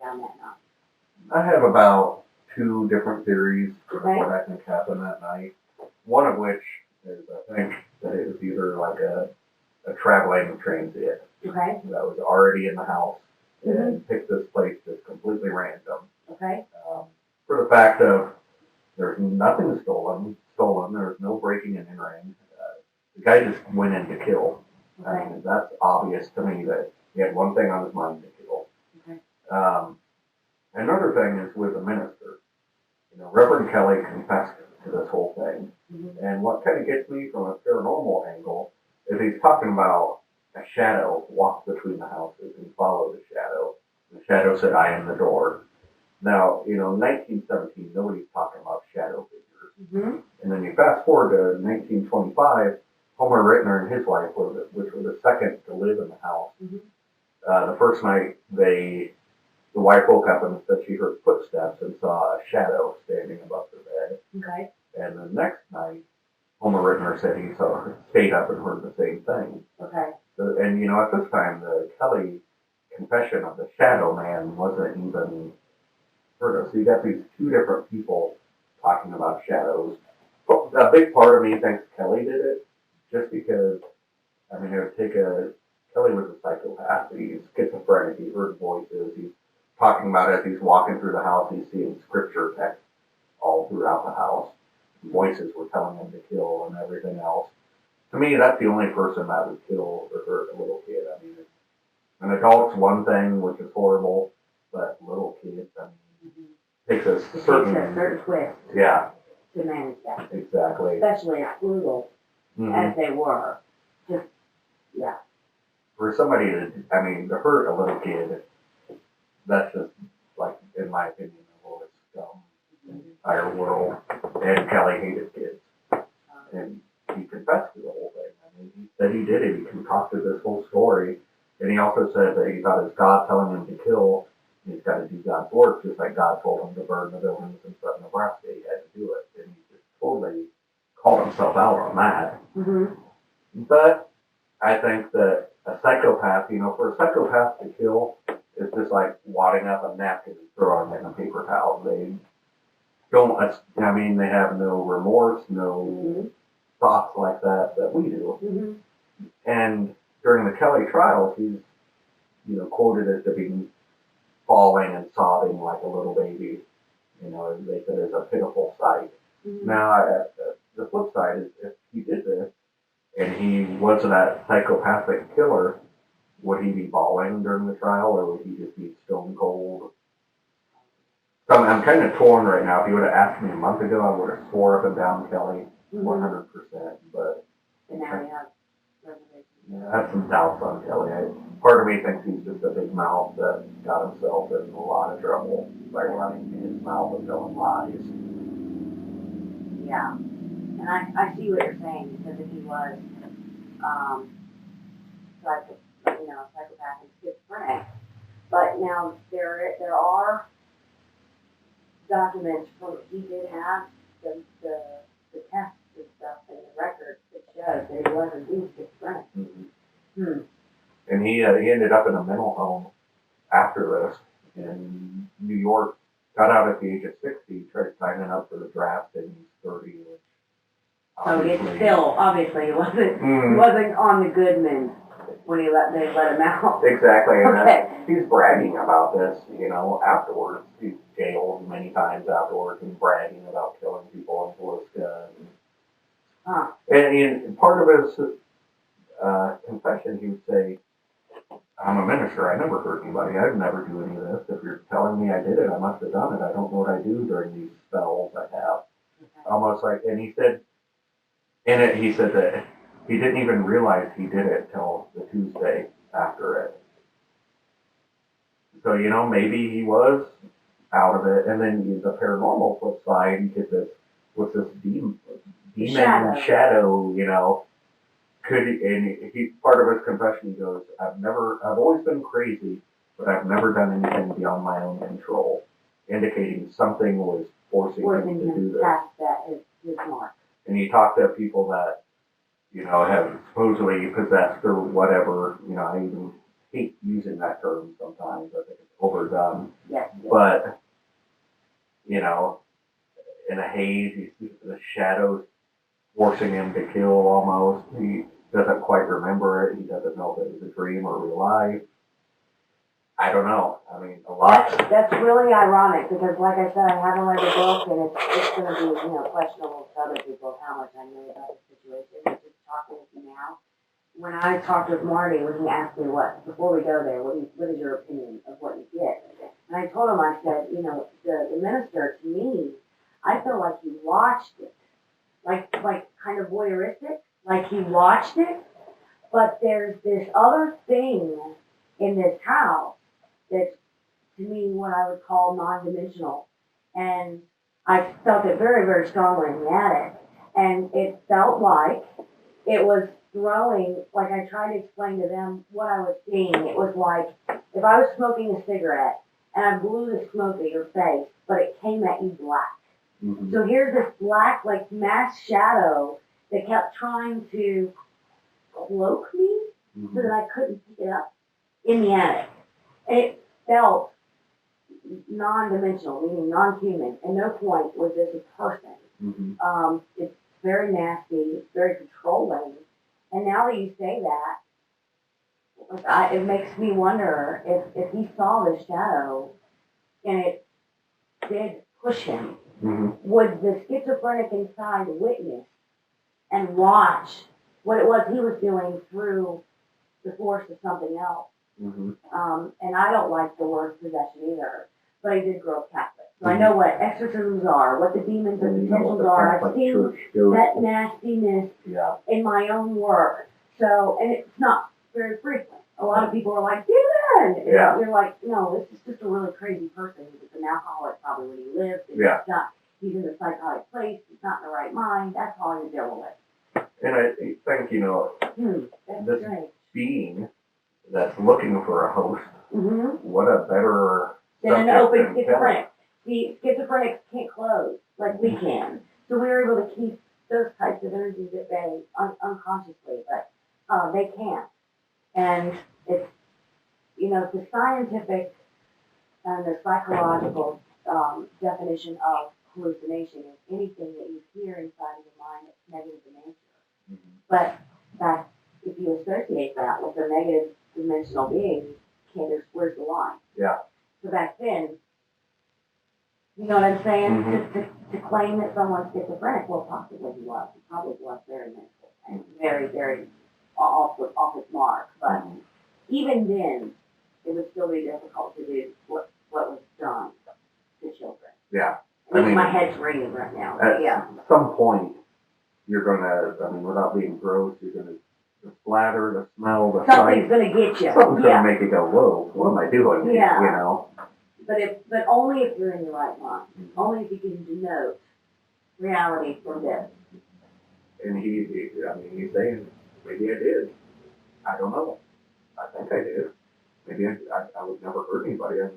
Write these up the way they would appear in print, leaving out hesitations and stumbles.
down that night? I have about 2 different theories of Okay. what I think happened that night. One of which is I think that it was either like a traveling transient Okay. that was already in the house and picked this place just completely random. Okay. For the fact of there's nothing stolen, there's no breaking and entering. The guy just went in to kill. I Okay. mean, that's obvious to me that he had one thing on his mind to kill. Okay. Another thing is with the minister. Reverend Kelly confessed to this whole thing. Mm-hmm. And what kind of gets me from a paranormal angle is he's talking about a shadow walked between the houses and followed the shadow. The shadow said, "I am the door." Now, in 1917, nobody's talking about shadow figures. Mm-hmm. And then you fast forward to 1925, Homer Rittner and his wife, which were the second to live in the house. Mm-hmm. The first night, the wife woke up and said she heard footsteps and saw a shadow standing above the bed. Okay. And the next night, Homer Rittner said he stayed up and heard the same thing. Okay. And at this time, the Kelly confession of the shadow man wasn't even heard of. So you got these 2 different people talking about shadows. A big part of me thinks Kelly did it, just because, it would take Kelly was a psychopath. He's schizophrenic. He heard voices. He's talking about as he's walking through the house, he's seeing scripture text all throughout the house. Voices were telling him to kill and everything else. To me, that's the only person that would kill or hurt a little kid. An adult's one thing, which is horrible, but little kids, takes a certain twist. Yeah. To manage that. Exactly. Especially as brutal as they were. Just, yeah. For somebody to hurt a little kid, that's just, like, in my opinion, the lowest scum in the entire world. And Kelly hated kids. And he confessed to the whole thing. He said he did it. He concocted this whole story. And he also said that he thought it was God telling him to kill. He's got to do God's work, just like God told him to burn the buildings in southern Nebraska. He had to do it. And he just totally called himself out on that. Mm-hmm. But I think that a psychopath, for a psychopath to kill is just like wadding up a napkin and throwing it in a paper towel. They don't, they have no remorse, no thoughts like that we do. Mm-hmm. And during the Kelly trials, he's, quoted as to being bawling and sobbing like a little baby. They said it's a pitiful sight. Mm-hmm. Now, the flip side is if he did this and he was that psychopathic killer, would he be bawling during the trial or would he just be stone cold? So I'm kind of torn right now. If you would have asked me a month ago, I would have swore up and down Kelly 100%. But and now you have reservations. I have some doubts on Kelly. Part of me thinks he's just a big mouth that got himself in a lot of trouble by running his mouth and telling lies. Yeah. And I see what you're saying, because if he was psychopath and schizophrenic. But now there are documents from he did have the tests and stuff in the records that shows that he wasn't being schizophrenic. Mm-hmm. And he ended up in a mental home after this in New York. Got out at the age of 60, tried signing up for the draft, and he's 30. So it's still, obviously, he wasn't on the good mend when they let him out. Exactly. And okay. He's bragging about this, afterwards. He's jailed many times afterwards and bragging about killing people in Villisca. And part of his confession, he would say, "I'm a minister. I never hurt anybody. I'd never do any of this. If you're telling me I did it, I must have done it. I don't know what I do during these spells I have." Okay. Almost like, and he said, he said that he didn't even realize he did it till the Tuesday after it. So, maybe he was out of it. And then the paranormal flip side, you get this, what's this demon shadow, part of his confession, he goes, I've always been crazy, but I've never done anything beyond my own control, indicating something was forcing him to do this. That is his mark. And you talk to people that, have supposedly possessed or whatever, I even hate using that term sometimes. I think it's overdone. Yeah. But, you know, in a haze, he sees the shadows forcing him to kill almost. He doesn't quite remember it. He doesn't know if it was a dream or real life. I don't know. I mean, a lot. That's really ironic because, like I said, I haven't read the book, and it's going to be, you know, questionable to other people how much I know about the situation. But just talking with you now, when I talked with Marty, when he asked me before we go there, what is your opinion of what you get? And I told him, I said, you know, the minister, to me, I feel like he watched it, like kind of voyeuristic, like he watched it. But there's this other thing in this house that's, to me, what I would call non-dimensional. And I felt it very, very strongly in the attic. And it felt like it was throwing, like I tried to explain to them what I was seeing. It was like if I was smoking a cigarette and I blew the smoke at your face, but it came at you black. Mm-hmm. So here's this black, like, mass shadow that kept trying to cloak me so that I couldn't pick it up in the attic. And it felt non-dimensional, meaning non-human. At no point was this a person. Mm-hmm. It's very nasty. It's very controlling. And now that you say that, it makes me wonder if he saw this shadow and it did push him, Mm-hmm. would the schizophrenic inside witness and watch what it was he was doing through the force of something else? Mm-hmm. And I don't like the word possession either, but I did grow up Catholic. So I know what exorcisms are, what the demons and potentials are. I've seen that nastiness in my own work. So, and it's not very frequent. A lot of people are like, demon! Yeah. You're like, no, this is just a really crazy person. He's an alcoholic probably when he lived. And he's in the psychotic place. He's not in the right mind. That's all you're dealing with. And I think, you know, that's this strange. being that's looking for a host, what a better than an open schizophrenic. See, schizophrenics can't close like we can. So we were able to keep those types of energies at bay unconsciously, but they can't. And it's, you know, the scientific and the psychological definition of hallucination is anything that you hear inside of your mind that's negative in nature. Mm-hmm. But that, if you associate that with a negative dimensional being, where's the line? Yeah. So back then, you know what I'm saying? Mm-hmm. To claim that someone's schizophrenic, well, possibly he was. He probably was very mental and very, very off his mark. But even then, it would still be difficult to do what was done to children. Yeah. I mean, my head's ringing right now. At some point, you're going to, I mean, without being gross, you're going to, the splatter, the smell, the something's sight. Going to get you. Something's going to make you go, whoa, what am I doing? Yeah. You know? But only if you're in your right mind. Only if you can denote reality from this. And he's saying, maybe I did. I don't know. I think I did. Maybe I would never hurt anybody. I've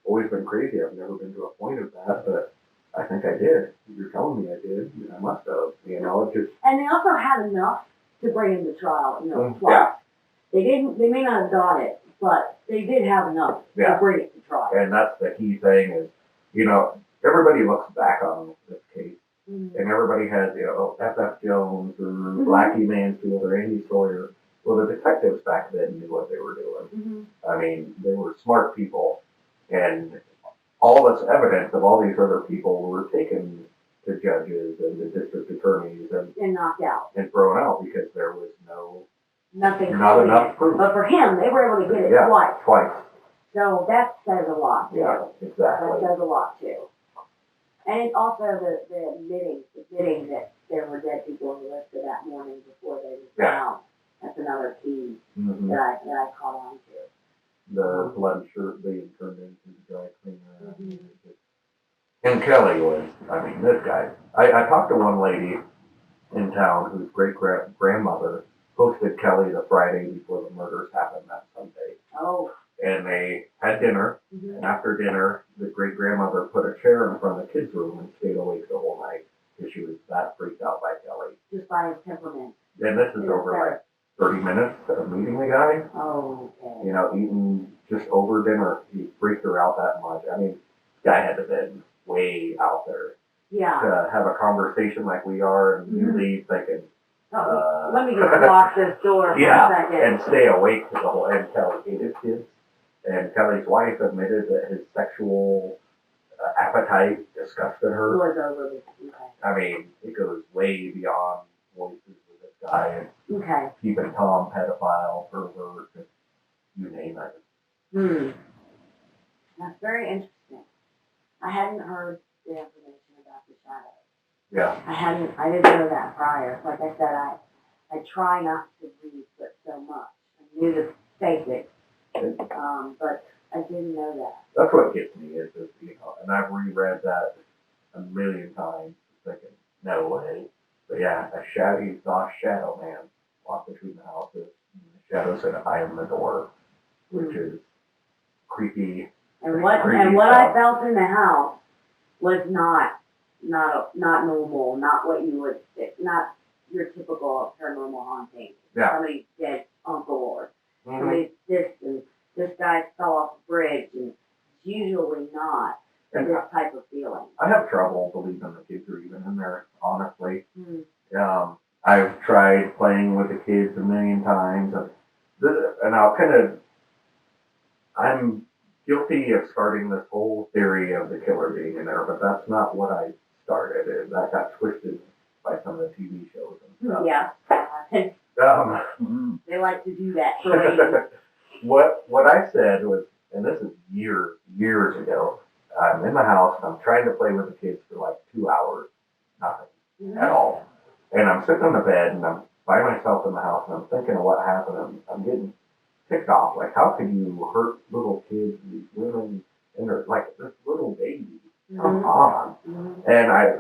always been crazy. I've never been to a point of that, but I think I did. You're telling me I did. I must have. You know, it just. And they also had enough to bring him to trial. You know, twice. Yeah. They may not have got it, but they did have enough to bring it to trial. And that's the key thing is, you know, everybody looks back on this case, and everybody has, you know, F.F. Jones or Blackie Mansfield or Andy Sawyer. Well, the detectives back then knew what they were doing. I mean, they were smart people, and all this evidence of all these other people were taken to judges and the district attorneys and knocked out and thrown out because there was not enough proof. But for him, they were able to get it twice. So that says a lot too. Yeah, exactly. That says a lot too. And also the admitting that there were dead people in the list that morning before they were found. That's another key that I caught on to. The bloody shirt being turned into the dry cleaner. And Kelly was, I mean, this guy. I talked to one lady in town whose great-grandmother hosted Kelly the Friday before the murders happened that Sunday. Oh. And they had dinner, and after dinner, the great-grandmother put a chair in front of the kids' room and stayed awake the whole night because she was that freaked out by Kelly. Just by his temperament. And this is over like 30 minutes of meeting the guy. Oh, okay. You know, eating just over dinner. He freaked her out that much. I mean, guy had to been way out there Yeah. to have a conversation like we are, and you leave thinking, Let me just lock this door for a second. and stay awake to the whole. And Kelly hated kids, and Kelly's wife admitted that his sexual appetite disgusted her. Was over the, okay. I mean, it goes way beyond voices with this guy and Okay. keeping Tom pedophile, pervert, you name it. That's very interesting. I hadn't heard the information about the shadow. Yeah. I didn't know that prior. Like I said, I try not to read but so much. I knew the basics, but I didn't know that. That's what gets me is, and I've reread that a million times, thinking, no way. But yeah, a shadow, you saw a shadow man walk between the houses. And the shadow said, I am the door, which is creepy. And what I felt in the house was not normal, not what you would, not your typical paranormal haunting. Yeah. Somebody's dead uncle or somebody's distant. This guy fell off a bridge, and it's usually not this type of feeling. I have trouble believing the kids are even in there, honestly. I've tried playing with the kids a million times, and I'm guilty of starting this whole theory of the killer being in there, but that's not what I started. That got twisted by some of the TV shows and stuff. Yeah. They like to do that for me. What I said was, and this is years ago, I'm in the house and I'm trying to play with the kids for like 2 hours, nothing at all. And I'm sitting on the bed and I'm by myself in the house and I'm thinking of what happened and I'm getting ticked off. Like, how could you hurt little kids, these women, and they're like this little baby? Come on. And I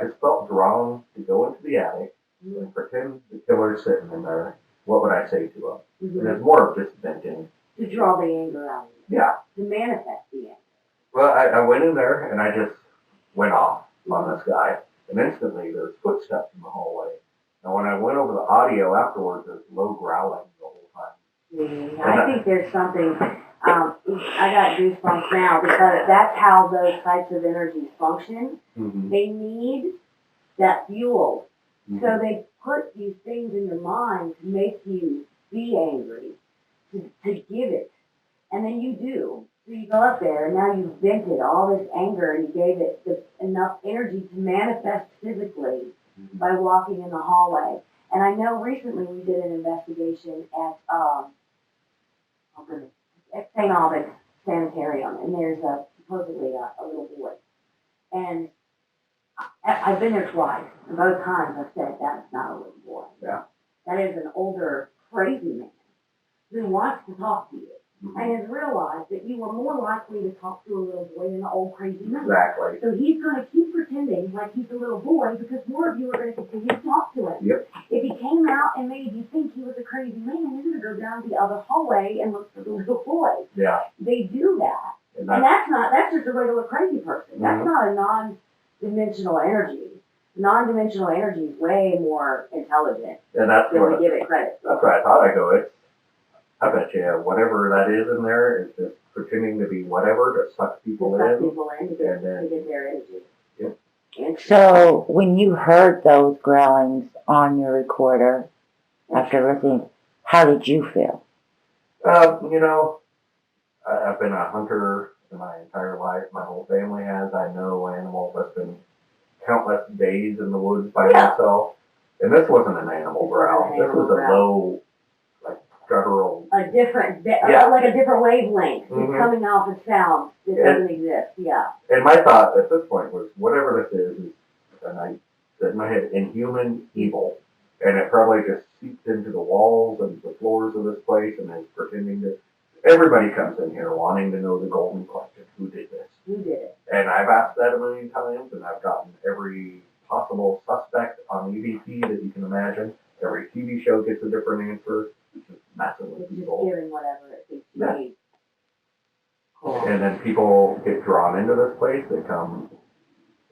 just felt drawn to go into the attic and pretend the killer's sitting in there. What would I say to him? And it's more of just venting. To draw the anger out of you. Yeah. To manifest the anger. Well, I went in there and I just went off on this guy. And instantly there's footsteps in the hallway. And when I went over the audio afterwards, there's low growling the whole time. I think there's something, I got goosebumps now because that's how those types of energies function. They need that fuel. So they put these things in your mind to make you be angry, to give it. And then you do. So you go up there and now you've vented all this anger and you gave it enough energy to manifest physically by walking in the hallway. And I know recently we did an investigation at St. Albans Sanitarium, and there's supposedly a little boy. And I've been there twice, and both times I've said, that's not a little boy. Yeah. That is an older, crazy man who wants to talk to you and has realized that you are more likely to talk to a little boy than an old, crazy man. Exactly. So he's going to keep pretending like he's a little boy because more of you are going to continue to talk to him. Yep. If he came out and made you think he was a crazy man, you're going to go down the other hallway and look for the little boy. Yeah. They do that. And that's just a regular crazy person. That's not a non-dimensional energy. Non-dimensional energy is way more intelligent than we give it credit. That's what I thought. I bet you whatever that is in there is just pretending to be whatever to suck people in. To get their energy. Yep. So when you heard those growlings on your recorder after everything, how did you feel? I've been a hunter my entire life. My whole family has. I know animals. I've been countless days in the woods by myself. And this wasn't an animal growl. This was a low, like, guttural. Like a different wavelength. It's coming off of sound that doesn't exist. Yeah. And my thought at this point was, whatever this is, and I said in my head, inhuman evil. And it probably just seeps into the walls and the floors of this place and is pretending to. Everybody comes in here wanting to know the golden question: who did this? Who did it? And I've asked that a million times, and I've gotten every possible suspect on EVP that you can imagine. Every TV show gets a different answer. It's just massively evil. Just hearing whatever it thinks you need. Cool. And then people get drawn into this place. They come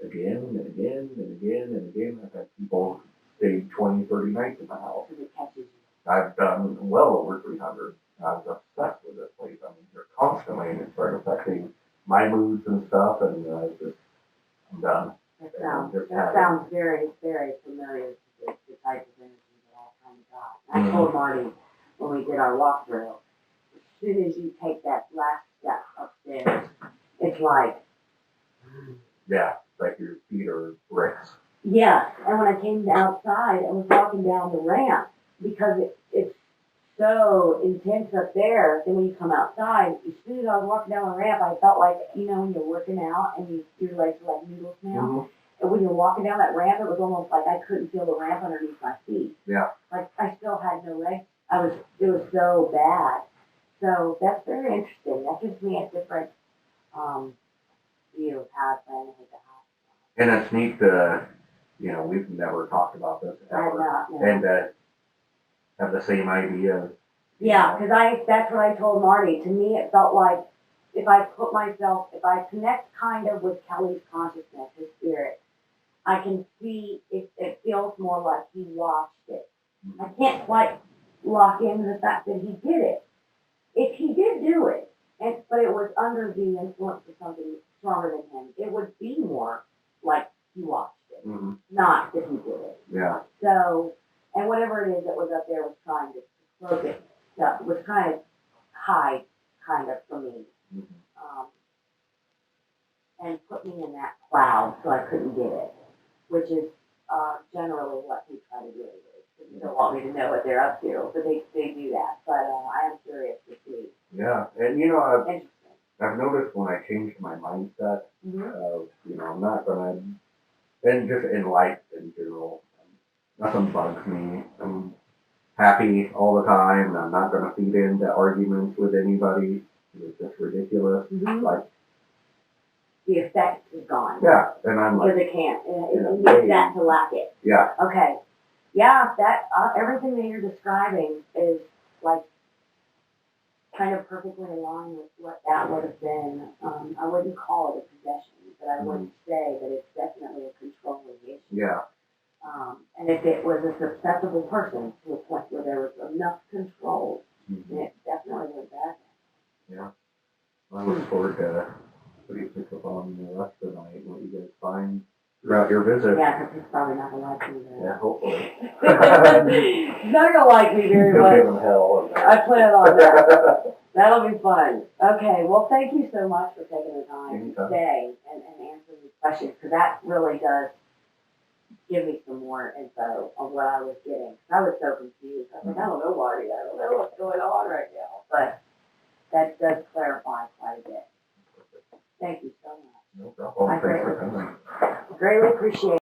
again and again and again and again. I've had people stay 20, 30 nights in my house. Because it catches you. I've done well over 300. I was obsessed with this place. I mean, they're constantly, and it started affecting my my moods and stuff, and I'm done. That sounds very, very familiar to the type of energy that I kind of got. I told Marty when we did our walkthrough, as soon as you take that last step upstairs, it's like, Yeah, like your feet are bricks. yeah. And when I came outside, I was walking down the ramp because it's so intense up there. Then when you come outside, as soon as I was walking down the ramp, I felt like, you know, when you're working out and your legs are like noodles now. Mm-hmm. And when you're walking down that ramp, it was almost like I couldn't feel the ramp underneath my feet. Yeah. Like I still had no legs. It was so bad. So that's very interesting. That gives me a different view of how I plan to hit the house. And it's neat to, you know, we've never talked about this I have ever. not, no. And have the same idea. Yeah, because that's what I told Marty. To me, it felt like if I connect kind of with Kelly's consciousness, his spirit, I can see it feels more like he watched it. I can't quite lock into the fact that he did it. If he did do it, but it was under the influence of something stronger than him, it would be more like he watched it, Mm-hmm. not that he did it. Yeah. So, and whatever it is that was up there was trying to cloak it, was trying to hide, kind of, from me. Mm-hmm. And put me in that cloud so I couldn't get it, which is generally what they try to do. They don't want me to know what they're up to, but they do that. But I am curious to see. Yeah, and you know, Interesting. I've noticed when I changed my mindset Mm-hmm. of, you know, I'm not gonna, and just in life in general, nothing bugs me. I'm happy all the time, and I'm not gonna feed into arguments with anybody. It's just ridiculous. Mm-hmm. Like, The effect is gone. yeah, and I'm like, Because it can't. It Yeah. needs that to lack it. yeah, Okay. Yeah, that everything that you're describing is like kind of perfectly aligned with what that would have been. I wouldn't call it a possession, but I would say that it's definitely a controlling issue. yeah, And if it was a susceptible person to a point where there was enough control, mm-hmm. then it definitely was that. Yeah. I look forward to what you pick up on the rest of the night, what you guys find throughout your visit. Yeah, because he's probably not going to like me then. Yeah, hopefully. He's not going to like me very He'll much. give him hell. I plan on that. That'll be fun. Okay, well, thank you so much for taking the time Anytime. to stay and answer these questions, because that really does give me some more info on what I was getting. I was so confused. I was like, I don't know, Marty. I don't know what's going on right now. But that does clarify quite a bit. Thank you so much. No problem. I Thanks for coming. greatly appreciate it.